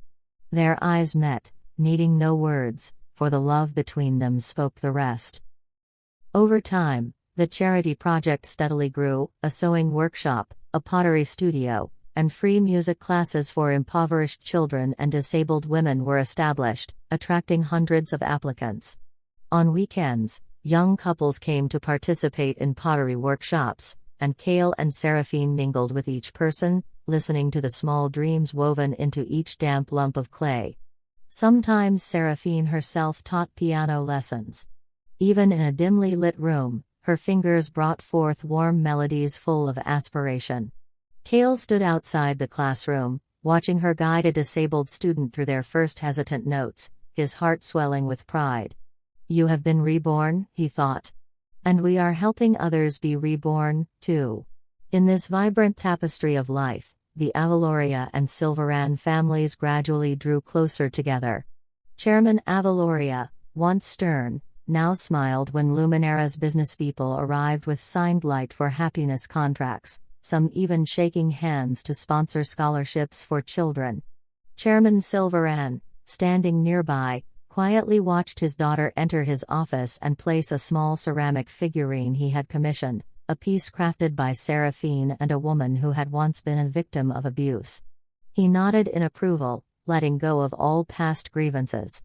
Their eyes met, needing no words, for the love between them spoke the rest. Over time, the charity project steadily grew. A sewing workshop, a pottery studio, and free music classes for impoverished children and disabled women were established, attracting hundreds of applicants. On weekends, young couples came to participate in pottery workshops, and Kael and Seraphine mingled with each person, listening to the small dreams woven into each damp lump of clay. Sometimes Seraphine herself taught piano lessons. Even in a dimly lit room, her fingers brought forth warm melodies full of aspiration. Kael stood outside the classroom, watching her guide a disabled student through their first hesitant notes, his heart swelling with pride. "You have been reborn," he thought. "And we are helping others be reborn, too." In this vibrant tapestry of life, the Aveloria and Sylvaran families gradually drew closer together. Chairman Aveloria, once stern, now smiled when Luminera's businesspeople arrived with signed Light for Happiness contracts, some even shaking hands to sponsor scholarships for children. Chairman Sylvaran, standing nearby, quietly watched his daughter enter his office and place a small ceramic figurine he had commissioned, a piece crafted by Seraphine and a woman who had once been a victim of abuse. He nodded in approval, letting go of all past grievances.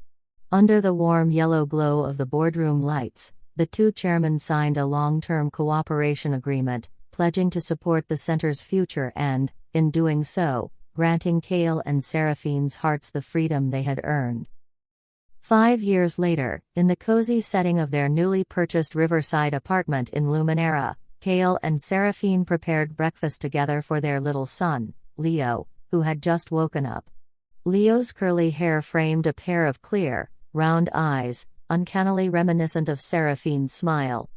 Under the warm yellow glow of the boardroom lights, the two chairmen signed a long-term cooperation agreement, pledging to support the center's future and, in doing so, granting Kael and Seraphine's hearts the freedom they had earned. 5 years later, in the cozy setting of their newly purchased riverside apartment in Luminera, Kael and Seraphine prepared breakfast together for their little son, Leo, who had just woken up. Leo's curly hair framed a pair of clear, round eyes, uncannily reminiscent of Seraphine's smile.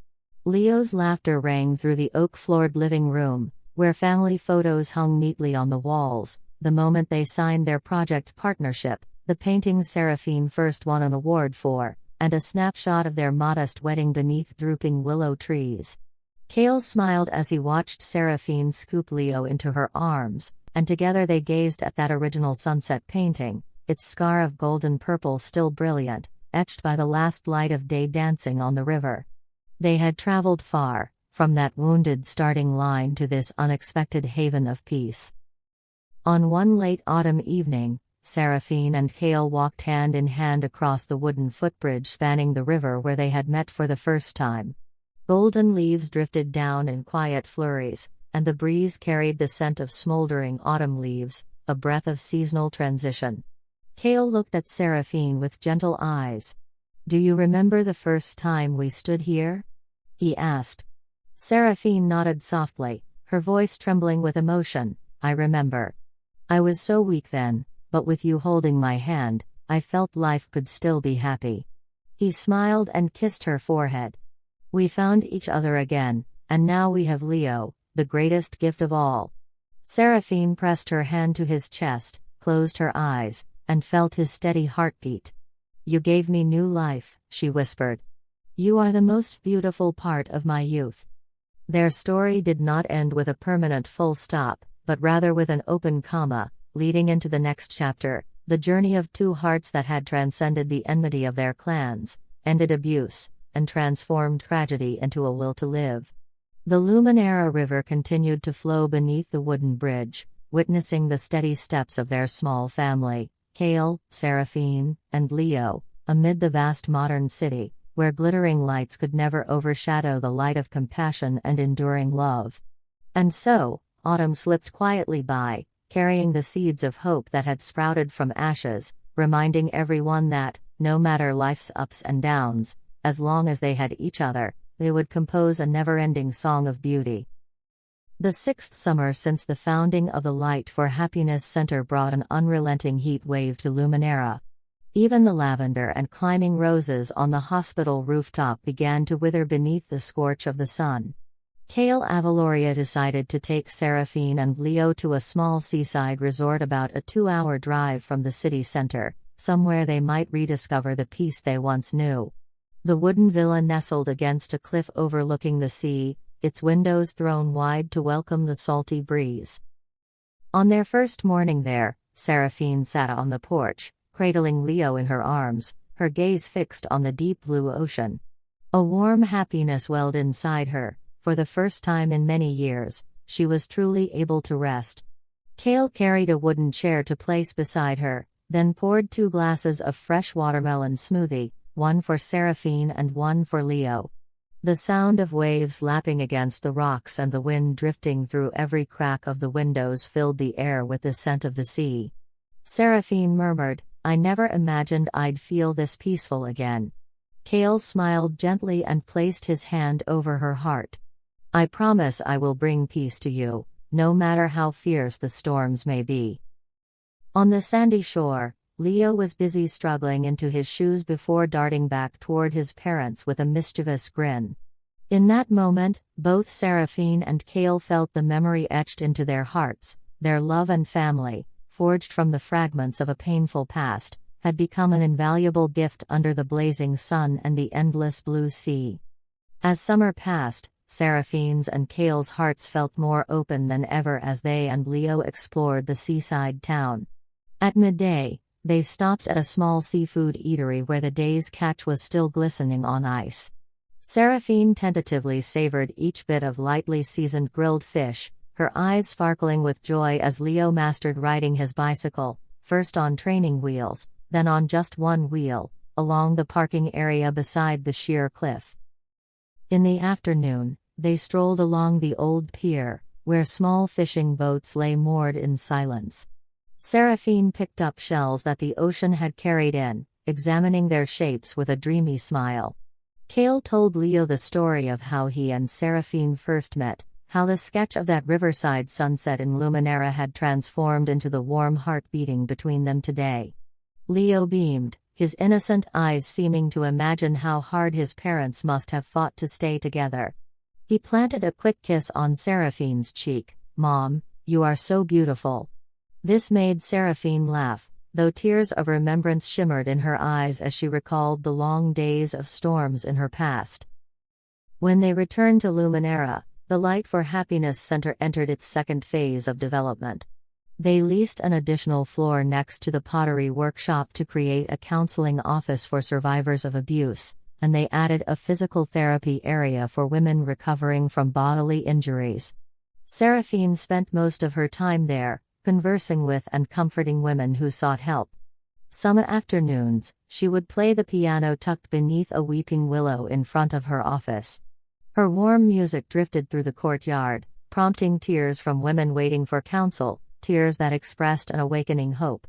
Leo's laughter rang through the oak-floored living room, where family photos hung neatly on the walls, the moment they signed their project partnership, the paintings Seraphine first won an award for, and a snapshot of their modest wedding beneath drooping willow trees. Kael smiled as he watched Seraphine scoop Leo into her arms, and together they gazed at that original sunset painting, its scar of golden purple still brilliant, etched by the last light of day dancing on the river. They had traveled far, from that wounded starting line to this unexpected haven of peace. On one late autumn evening, Seraphine and Kael walked hand in hand across the wooden footbridge spanning the river where they had met for the first time. Golden leaves drifted down in quiet flurries, and the breeze carried the scent of smoldering autumn leaves, a breath of seasonal transition. Kael looked at Seraphine with gentle eyes. "Do you remember the first time we stood here?" he asked. Seraphine nodded softly, her voice trembling with emotion. "I remember. I was so weak then, but with you holding my hand, I felt life could still be happy." He smiled and kissed her forehead. "We found each other again, and now we have Leo, the greatest gift of all." Seraphine pressed her hand to his chest, closed her eyes, and felt his steady heartbeat. "You gave me new life," she whispered. "You are the most beautiful part of my youth." Their story did not end with a permanent full stop, but rather with an open comma, leading into the next chapter, the journey of two hearts that had transcended the enmity of their clans, ended abuse, and transformed tragedy into a will to live. The Luminera River continued to flow beneath the wooden bridge, witnessing the steady steps of their small family, Kael, Seraphine, and Leo, amid the vast modern city, where glittering lights could never overshadow the light of compassion and enduring love. And so, autumn slipped quietly by, carrying the seeds of hope that had sprouted from ashes, reminding everyone that, no matter life's ups and downs, as long as they had each other, they would compose a never-ending song of beauty. The sixth summer since the founding of the Light for Happiness Center brought an unrelenting heat wave to Luminera. Even the lavender and climbing roses on the hospital rooftop began to wither beneath the scorch of the sun. Kael Aveloria decided to take Seraphine and Leo to a small seaside resort about a 2-hour drive from the city center, somewhere they might rediscover the peace they once knew. The wooden villa nestled against a cliff overlooking the sea, its windows thrown wide to welcome the salty breeze. On their first morning there, Seraphine sat on the porch, cradling Leo in her arms, her gaze fixed on the deep blue ocean. A warm happiness welled inside her. For the first time in many years, she was truly able to rest. Kael carried a wooden chair to place beside her, then poured 2 glasses of fresh watermelon smoothie, one for Seraphine and one for Leo. The sound of waves lapping against the rocks and the wind drifting through every crack of the windows filled the air with the scent of the sea. Seraphine murmured, "I never imagined I'd feel this peaceful again." Kael smiled gently and placed his hand over her heart. "I promise I will bring peace to you, no matter how fierce the storms may be." On the sandy shore, Leo was busy struggling into his shoes before darting back toward his parents with a mischievous grin. In that moment, both Seraphine and Kael felt the memory etched into their hearts. Their love and family, forged from the fragments of a painful past, had become an invaluable gift under the blazing sun and the endless blue sea. As summer passed, Seraphine's and Kael's hearts felt more open than ever as they and Leo explored the seaside town. At midday, they stopped at a small seafood eatery where the day's catch was still glistening on ice. Seraphine tentatively savored each bit of lightly seasoned grilled fish, her eyes sparkling with joy as Leo mastered riding his bicycle, first on training wheels, then on just one wheel, along the parking area beside the sheer cliff. In the afternoon, they strolled along the old pier, where small fishing boats lay moored in silence. Seraphine picked up shells that the ocean had carried in, examining their shapes with a dreamy smile. Kael told Leo the story of how he and Seraphine first met, how the sketch of that riverside sunset in Luminera had transformed into the warm heart beating between them today. Leo beamed, his innocent eyes seeming to imagine how hard his parents must have fought to stay together. He planted a quick kiss on Seraphine's cheek. "Mom, you are so beautiful." This made Seraphine laugh, though tears of remembrance shimmered in her eyes as she recalled the long days of storms in her past. When they returned to Luminera, the Light for Happiness Center entered its second phase of development. They leased an additional floor next to the pottery workshop to create a counseling office for survivors of abuse, and they added a physical therapy area for women recovering from bodily injuries. Seraphine spent most of her time there, conversing with and comforting women who sought help. Some afternoons, she would play the piano tucked beneath a weeping willow in front of her office. Her warm music drifted through the courtyard, prompting tears from women waiting for counsel, tears that expressed an awakening hope.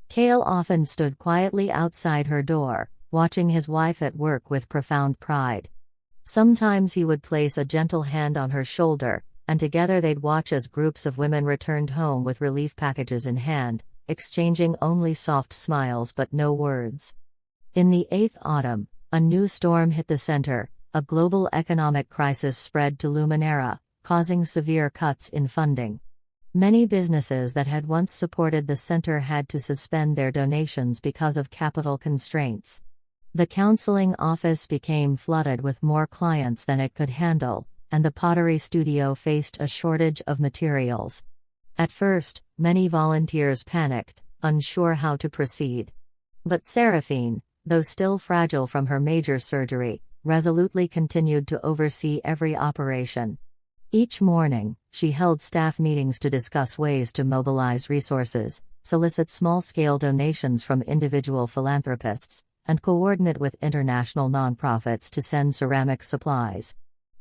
Kael often stood quietly outside her door, watching his wife at work with profound pride. Sometimes he would place a gentle hand on her shoulder, and together they'd watch as groups of women returned home with relief packages in hand, exchanging only soft smiles but no words. In the 8th autumn, a new storm hit the center. A global economic crisis spread to Luminera, causing severe cuts in funding. Many businesses that had once supported the center had to suspend their donations because of capital constraints. The counseling office became flooded with more clients than it could handle, and the pottery studio faced a shortage of materials. At first, many volunteers panicked, unsure how to proceed. But Seraphine, though still fragile from her major surgery, resolutely continued to oversee every operation. Each morning, she held staff meetings to discuss ways to mobilize resources, solicit small-scale donations from individual philanthropists, and coordinate with international nonprofits to send ceramic supplies.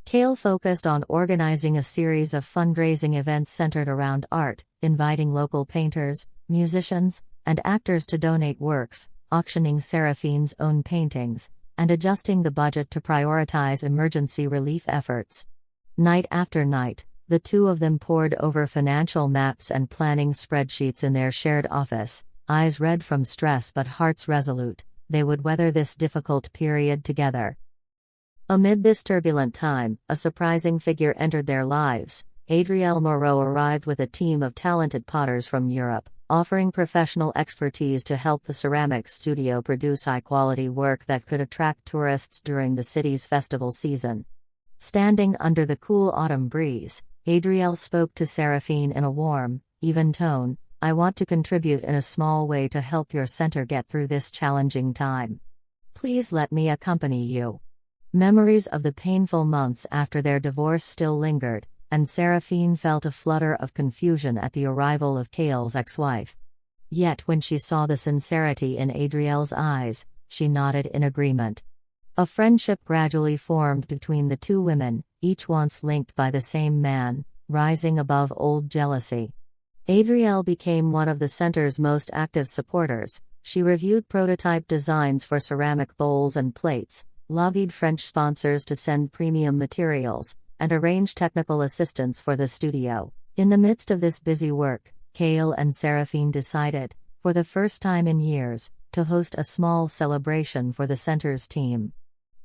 Kael focused on organizing a series of fundraising events centered around art, inviting local painters, musicians, and actors to donate works, auctioning Seraphine's own paintings, and adjusting the budget to prioritize emergency relief efforts. Night after night, the two of them pored over financial maps and planning spreadsheets in their shared office, eyes red from stress but hearts resolute. They would weather this difficult period together. Amid this turbulent time, a surprising figure entered their lives. Adriel Moreau arrived with a team of talented potters from Europe, offering professional expertise to help the ceramics studio produce high-quality work that could attract tourists during the city's festival season. Standing under the cool autumn breeze, Adriel spoke to Seraphine in a warm, even tone. "I want to contribute in a small way to help your center get through this challenging time. Please let me accompany you." Memories of the painful months after their divorce still lingered, and Seraphine felt a flutter of confusion at the arrival of Kael's ex-wife. Yet when she saw the sincerity in Adriel's eyes, she nodded in agreement. A friendship gradually formed between the two women, each once linked by the same man, rising above old jealousy. Adriel became one of the center's most active supporters. She reviewed prototype designs for ceramic bowls and plates, lobbied French sponsors to send premium materials, and arranged technical assistance for the studio. In the midst of this busy work, Kael and Seraphine decided, for the first time in years, to host a small celebration for the center's team.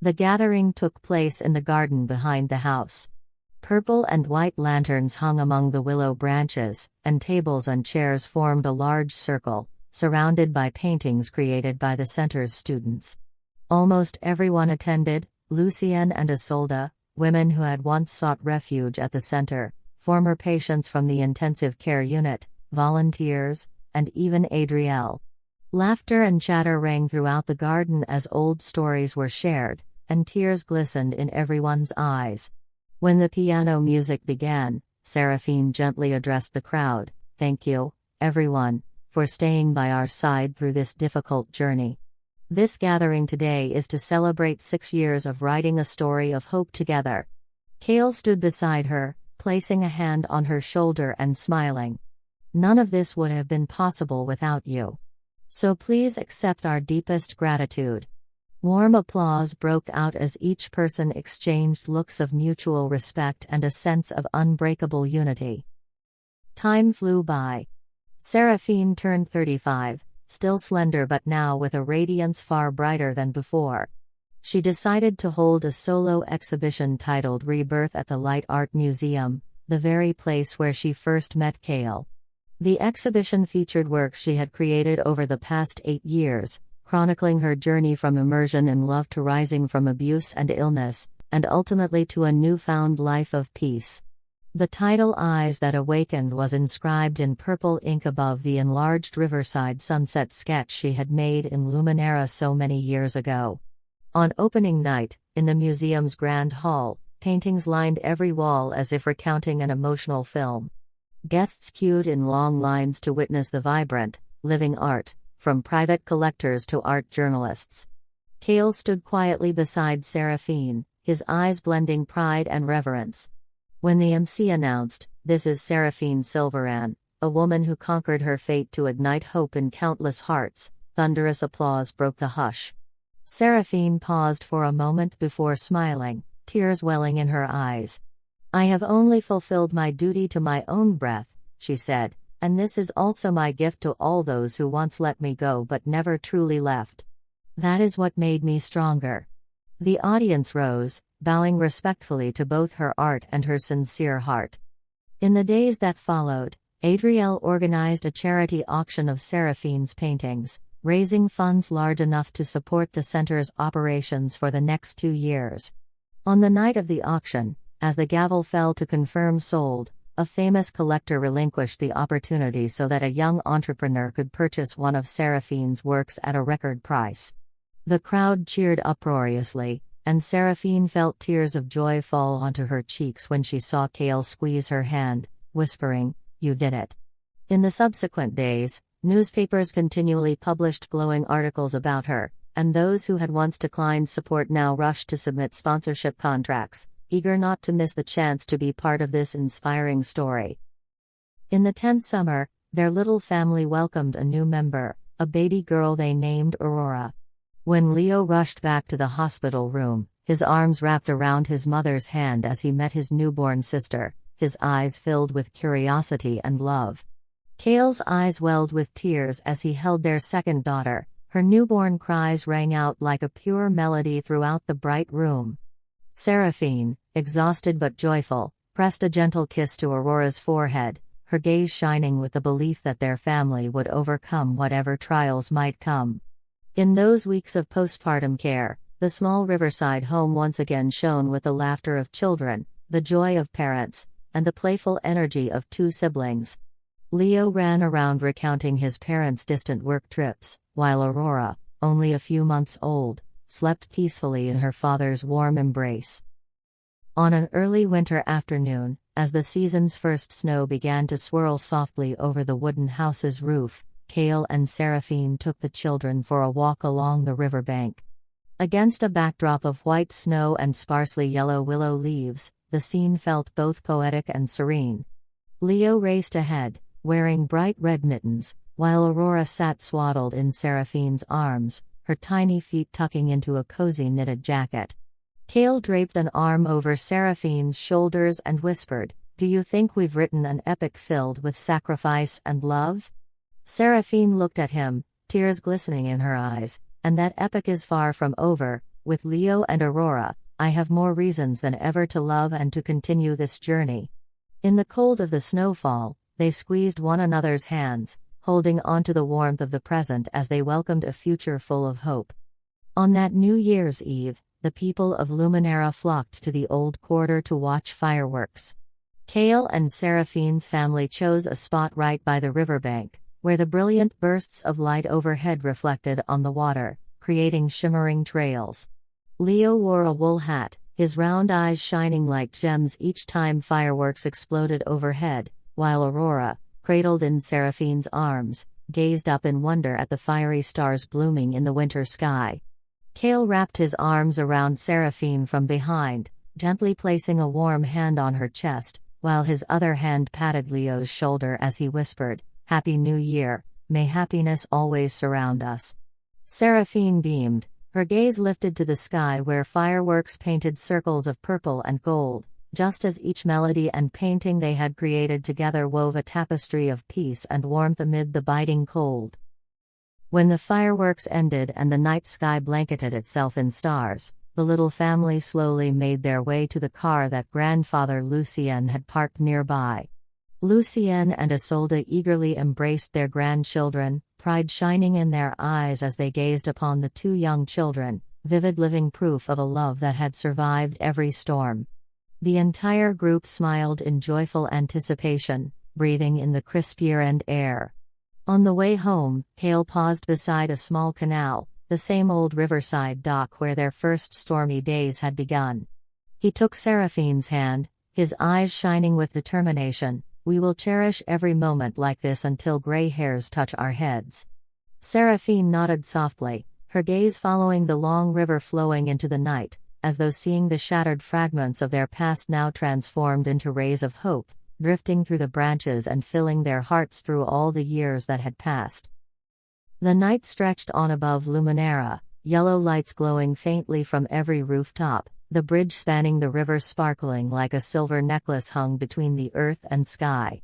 The gathering took place in the garden behind the house. Purple and white lanterns hung among the willow branches, and tables and chairs formed a large circle, surrounded by paintings created by the center's students. Almost everyone attended: Lucienne and Isolde, women who had once sought refuge at the center, former patients from the intensive care unit, volunteers, and even Adriel. Laughter and chatter rang throughout the garden as old stories were shared, and tears glistened in everyone's eyes. When the piano music began, Seraphine gently addressed the crowd. "Thank you, everyone, for staying by our side through this difficult journey. This gathering today is to celebrate 6 years of writing a story of hope together." Kael stood beside her, placing a hand on her shoulder and smiling. "None of this would have been possible without you. So please accept our deepest gratitude." Warm applause broke out as each person exchanged looks of mutual respect and a sense of unbreakable unity. Time flew by. Seraphine turned 35, still slender but now with a radiance far brighter than before. She decided to hold a solo exhibition titled Rebirth at the Light Art Museum, the very place where she first met Kael. The exhibition featured works she had created over the past 8 years, chronicling her journey from immersion in love to rising from abuse and illness, and ultimately to a newfound life of peace. The title "Eyes That Awakened" was inscribed in purple ink above the enlarged riverside sunset sketch she had made in Luminera so many years ago. On opening night, in the museum's grand hall, paintings lined every wall as if recounting an emotional film. Guests queued in long lines to witness the vibrant, living art, from private collectors to art journalists. Kael stood quietly beside Seraphine, his eyes blending pride and reverence. When the MC announced, "This is Seraphine Sylvaran, a woman who conquered her fate to ignite hope in countless hearts," thunderous applause broke the hush. Seraphine paused for a moment before smiling, tears welling in her eyes. "I have only fulfilled my duty to my own breath," she said, "and this is also my gift to all those who once let me go but never truly left. That is what made me stronger." The audience rose, bowing respectfully to both her art and her sincere heart. In the days that followed, Adriel organized a charity auction of Seraphine's paintings, raising funds large enough to support the center's operations for the next 2 years. On the night of the auction, as the gavel fell to confirm sold, a famous collector relinquished the opportunity so that a young entrepreneur could purchase one of Seraphine's works at a record price. The crowd cheered uproariously, and Seraphine felt tears of joy fall onto her cheeks when she saw Kael squeeze her hand, whispering, "You did it." In the subsequent days, newspapers continually published glowing articles about her, and those who had once declined support now rushed to submit sponsorship contracts, eager not to miss the chance to be part of this inspiring story. In the 10th summer, their little family welcomed a new member, a baby girl they named Aurora. When Leo rushed back to the hospital room, his arms wrapped around his mother's hand as he met his newborn sister, his eyes filled with curiosity and love. Kael's eyes welled with tears as he held their second daughter. Her newborn cries rang out like a pure melody throughout the bright room. Seraphine, exhausted but joyful, pressed a gentle kiss to Aurora's forehead, her gaze shining with the belief that their family would overcome whatever trials might come. In those weeks of postpartum care, the small riverside home once again shone with the laughter of children, the joy of parents, and the playful energy of two siblings. Leo ran around recounting his parents' distant work trips, while Aurora, only a few months old, slept peacefully in her father's warm embrace. On an early winter afternoon, as the season's first snow began to swirl softly over the wooden house's roof, Kael and Seraphine took the children for a walk along the riverbank. Against a backdrop of white snow and sparsely yellow willow leaves, the scene felt both poetic and serene. Leo raced ahead, wearing bright red mittens, while Aurora sat swaddled in Seraphine's arms, her tiny feet tucking into a cozy knitted jacket. Kael draped an arm over Seraphine's shoulders and whispered, "Do you think we've written an epic filled with sacrifice and love?" Seraphine looked at him, tears glistening in her eyes, "And that epic is far from over. With Leo and Aurora, I have more reasons than ever to love and to continue this journey." In the cold of the snowfall, they squeezed one another's hands, holding on to the warmth of the present as they welcomed a future full of hope. On that New Year's Eve, the people of Luminera flocked to the old quarter to watch fireworks. Kael and Seraphine's family chose a spot right by the riverbank, where the brilliant bursts of light overhead reflected on the water, creating shimmering trails. Leo wore a wool hat, his round eyes shining like gems each time fireworks exploded overhead, while Aurora, cradled in Seraphine's arms, gazed up in wonder at the fiery stars blooming in the winter sky. Kael wrapped his arms around Seraphine from behind, gently placing a warm hand on her chest, while his other hand patted Leo's shoulder as he whispered, "Happy New Year, may happiness always surround us." Seraphine beamed, her gaze lifted to the sky where fireworks painted circles of purple and gold, just as each melody and painting they had created together wove a tapestry of peace and warmth amid the biting cold. When the fireworks ended and the night sky blanketed itself in stars, the little family slowly made their way to the car that grandfather Lucien had parked nearby. Lucien and Isolde eagerly embraced their grandchildren, pride shining in their eyes as they gazed upon the two young children, vivid living proof of a love that had survived every storm. The entire group smiled in joyful anticipation, breathing in the crisp year-end air. On the way home, Kael paused beside a small canal, the same old riverside dock where their first stormy days had begun. He took Seraphine's hand, his eyes shining with determination. "We will cherish every moment like this until gray hairs touch our heads." Seraphine nodded softly, her gaze following the long river flowing into the night, as though seeing the shattered fragments of their past now transformed into rays of hope, drifting through the branches and filling their hearts through all the years that had passed. The night stretched on above Luminera, yellow lights glowing faintly from every rooftop, the bridge spanning the river sparkling like a silver necklace hung between the earth and sky.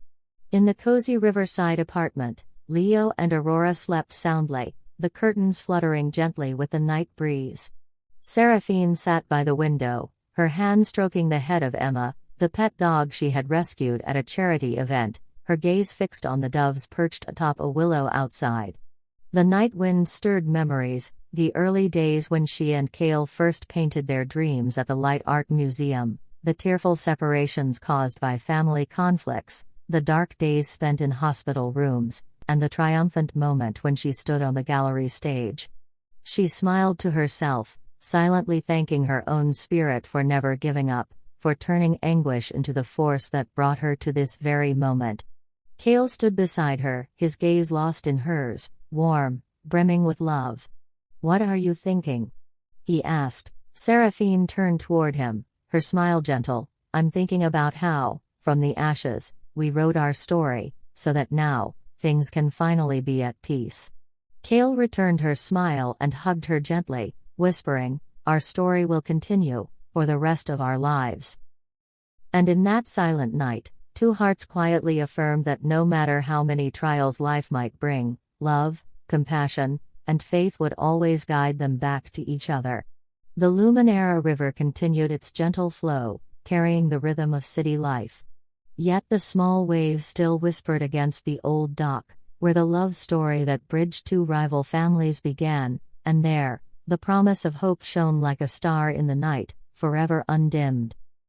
In the cozy riverside apartment, Leo and Aurora slept soundly, the curtains fluttering gently with the night breeze. Seraphine sat by the window, her hand stroking the head of Emma, the pet dog she had rescued at a charity event, her gaze fixed on the doves perched atop a willow outside. The night wind stirred memories, the early days when she and Kael first painted their dreams at the Light Art Museum, the tearful separations caused by family conflicts, the dark days spent in hospital rooms, and the triumphant moment when she stood on the gallery stage. She smiled to herself, silently thanking her own spirit for never giving up, for turning anguish into the force that brought her to this very moment. Kael stood beside her, his gaze lost in hers, warm, brimming with love. "What are you thinking?" he asked. Seraphine turned toward him, her smile gentle. "I'm thinking about how, from the ashes, we wrote our story, so that now, things can finally be at peace." Kael returned her smile and hugged her gently, whispering, "Our story will continue, for the rest of our lives." And in that silent night, two hearts quietly affirmed that no matter how many trials life might bring, love, compassion, and faith would always guide them back to each other. The Luminera River continued its gentle flow, carrying the rhythm of city life. Yet the small waves still whispered against the old dock, where the love story that bridged two rival families began, and there, the promise of hope shone like a star in the night, forever undimmed.